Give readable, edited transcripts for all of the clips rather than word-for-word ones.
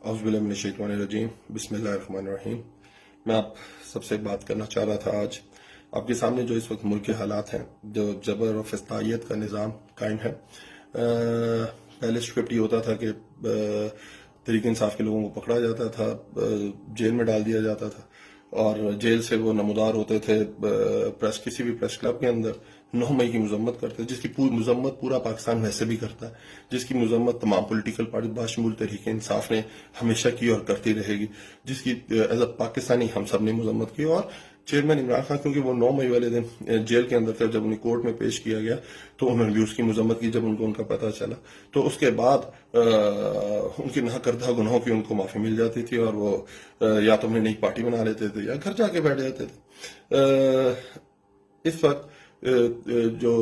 اعوذ باللہ من الشیطان الرجیم بسم اللہ الرحمن الرحیم۔ میں آپ سب سے بات کرنا چاہ رہا تھا آج آپ کے سامنے جو اس وقت ملک کے حالات ہیں، جو جبر و فسطائیت کا نظام قائم ہے۔ پہلے اسکرپٹ یہ ہوتا تھا کہ تحریک انصاف کے لوگوں کو پکڑا جاتا تھا، جیل میں ڈال دیا جاتا تھا، اور جیل سے وہ نمودار ہوتے تھے کسی بھی پریس کلب کے اندر 9 مئی کی مذمت کرتے، جس کی مذمت پورا پاکستان ویسے بھی کرتا ہے، جس کی مذمت تمام پولیٹیکل پارٹی باشمول تحریک انصاف نے ہمیشہ کی اور کرتی رہے گی، جس کی ایز اے پاکستانی ہم سب نے مذمت کی۔ اور چیئرمین عمران خان، کیونکہ وہ 9 مئی والے دن جیل کے اندر تھے، جب انہیں کورٹ میں پیش کیا گیا تو انہوں نے بھی اس کی مذمت کی جب ان کو ان کا پتہ چلا، تو اس کے بعد ان کی نہ کردہ گناہوں کی ان کو معافی مل جاتی تھی، اور وہ یا تو انہیں نئی پارٹی بنا لیتے تھے یا گھر جا کے بیٹھ جاتے تھے۔ اس وقت جو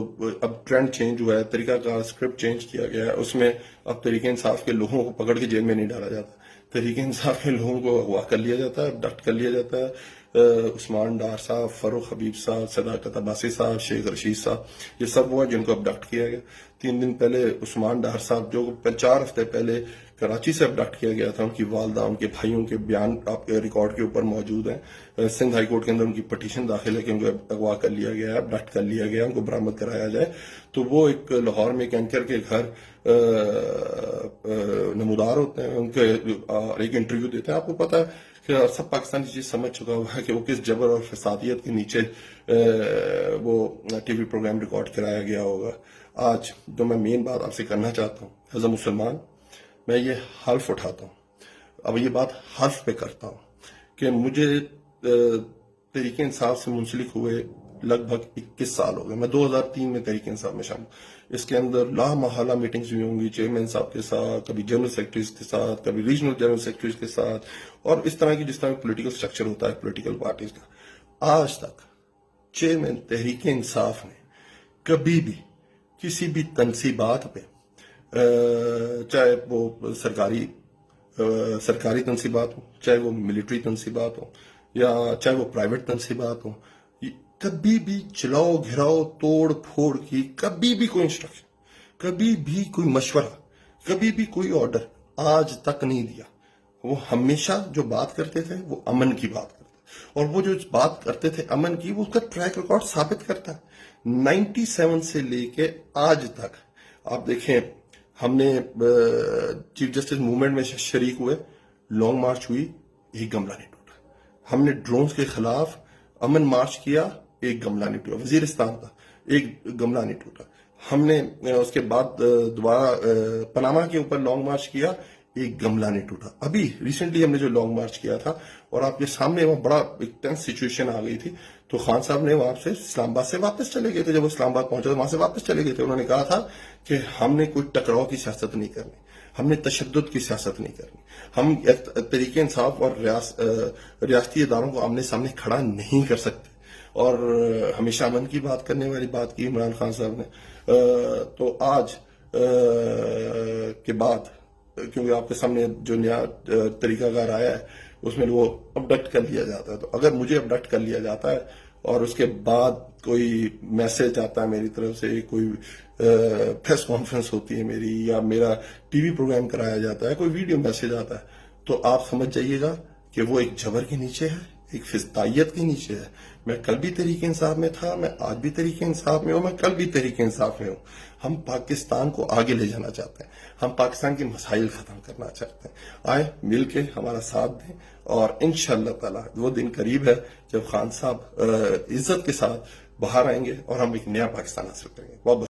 اب ٹرینڈ چینج ہوا ہے، طریقہ کار اسکرپٹ چینج کیا گیا ہے، اس میں اب تحریک انصاف کے لوگوں کو پکڑ کے جیل میں نہیں ڈالا جاتا، تحریک انصاف کے لوگوں کو اغوا کر لیا جاتا ہے، ابڈکٹ کر لیا جاتا ہے۔ عثمان ڈار صاحب، فروخ حبیب صاحب، صداقت عباسی صاحب، شیخ رشید صاحب، یہ سب وہ ہیں جن کو ابڈکٹ کیا گیا۔ 3 دن پہلے عثمان ڈار صاحب، جو 4 ہفتے پہلے کراچی سے ابڈکٹ کیا گیا تھا، ان کی والدہ، ان کے بھائیوں کے بیان آپ کے ریکارڈ کے اوپر موجود ہیں۔ سندھ ہائی کورٹ کے اندر ان کی پٹیشن داخل ہے کہ ان کو اغوا کر لیا گیا ہے، ابڈکٹ کر لیا گیا، ان کو برآمد کرایا جائے۔ تو وہ ایک لاہور میں ایک اینکر کے گھر نمودار ہوتے ہیں، ان کے ایک انٹرویو دیتے ہیں۔ آپ کو پتا ہے کہ سب پاکستانی چیز سمجھ چکا ہوا ہے کہ وہ کس جبر اور فسادیت کے نیچے وہ ٹی وی پروگرام ریکارڈ کرایا گیا ہوگا۔ آج جو میں مین بات آپ سے کرنا چاہتا ہوں، ایز اے مسلمان میں یہ حلف اٹھاتا ہوں، اب یہ بات حلف پہ کرتا ہوں کہ مجھے تحریک انصاف سے منسلک ہوئے لگ بھگ 21 سال ہو گئے۔ میں 2003 میں تحریک انصاف میں شامل، اس کے اندر لا محالہ میٹنگز بھی ہوں گی چیئرمین صاحب کے ساتھ، کبھی جنرل سیکرٹریز کے ساتھ، کبھی ریجنل جنرل سیکرٹریز کے ساتھ، اور اس طرح کی جس طرح پولیٹیکل سٹرکچر ہوتا ہے پولیٹیکل پارٹیز کا۔ آج تک چیئرمین تحریک انصاف نے کبھی بھی کسی بھی تنصیبات پہ، چاہے وہ سرکاری تنصیبات ہوں، چاہے وہ ملٹری تنصیبات ہوں، یا چاہے وہ پرائیویٹ تنصیبات ہوں، کبھی بھی چلاؤ گھراؤ توڑ پھوڑ کی کبھی بھی کوئی انسٹرکشن، کبھی بھی کوئی مشورہ، کبھی بھی کوئی آرڈر آج تک نہیں دیا۔ وہ ہمیشہ جو بات کرتے تھے وہ امن کی بات کرتے تھے، اور وہ جو بات کرتے تھے امن کی، وہ اس کا ٹریک ریکارڈ ثابت کرتا ہے۔ 97 سے لے کے آج تک آپ دیکھیں، ہم نے چیف جسٹس موومنٹ میں شریک ہوئے، لانگ مارچ ہوئی، ایک گملہ نہیں ٹوٹا۔ ہم نے ڈرونز کے خلاف امن مارچ کیا، ایک گملہ نہیں ٹوٹا۔ وزیرستان کا ایک گملہ نہیں ٹوٹا۔ ہم نے اس کے بعد دوبارہ پاناما کے اوپر لانگ مارچ کیا، ایک گملہ نہیں ٹوٹا۔ ابھی ریسنٹلی ہم نے جو لانگ مارچ کیا تھا، اور آپ کے سامنے وہاں بڑا ایک ٹینس سچویشن آ گئی تھی، تو خان صاحب نے وہاں سے اسلام آباد سے واپس چلے گئے تھے۔ جب وہ اسلام آباد پہنچے تو وہاں سے واپس چلے گئے تھے۔ انہوں نے کہا تھا کہ ہم نے کوئی ٹکراؤ کی سیاست نہیں کرنی، ہم نے تشدد کی سیاست نہیں کرنی، ہم تحریک انصاف اور ریاستی اداروں کو آمنے سامنے کھڑا نہیں کر سکتے، اور ہمیشہ امن کی بات کرنے والی بات کی عمران خان صاحب نے۔ تو آج کے بعد، کیونکہ آپ کے سامنے جو نیا طریقہ کار آیا ہے، اس میں وہ ابڈکٹ کر لیا جاتا ہے، تو اگر مجھے ابڈکٹ کر لیا جاتا ہے اور اس کے بعد کوئی میسج آتا ہے میری طرف سے، کوئی پریس کانفرنس ہوتی ہے میری، یا میرا ٹی وی پروگرام کرایا جاتا ہے، کوئی ویڈیو میسج آتا ہے، تو آپ سمجھ جائیے گا کہ وہ ایک جبر کے نیچے ہے، ایک فسطائیت کے نیچے ہے۔ میں کل بھی تحریک انصاف میں تھا، میں آج بھی تحریک انصاف میں ہوں، میں کل بھی تحریک انصاف میں ہوں۔ ہم پاکستان کو آگے لے جانا چاہتے ہیں، ہم پاکستان کے مسائل ختم کرنا چاہتے ہیں۔ آئے مل کے ہمارا ساتھ دیں، اور انشاءاللہ تعالی وہ دن قریب ہے جب خان صاحب عزت کے ساتھ باہر آئیں گے اور ہم ایک نیا پاکستان حاصل کریں گے۔ بہت بہت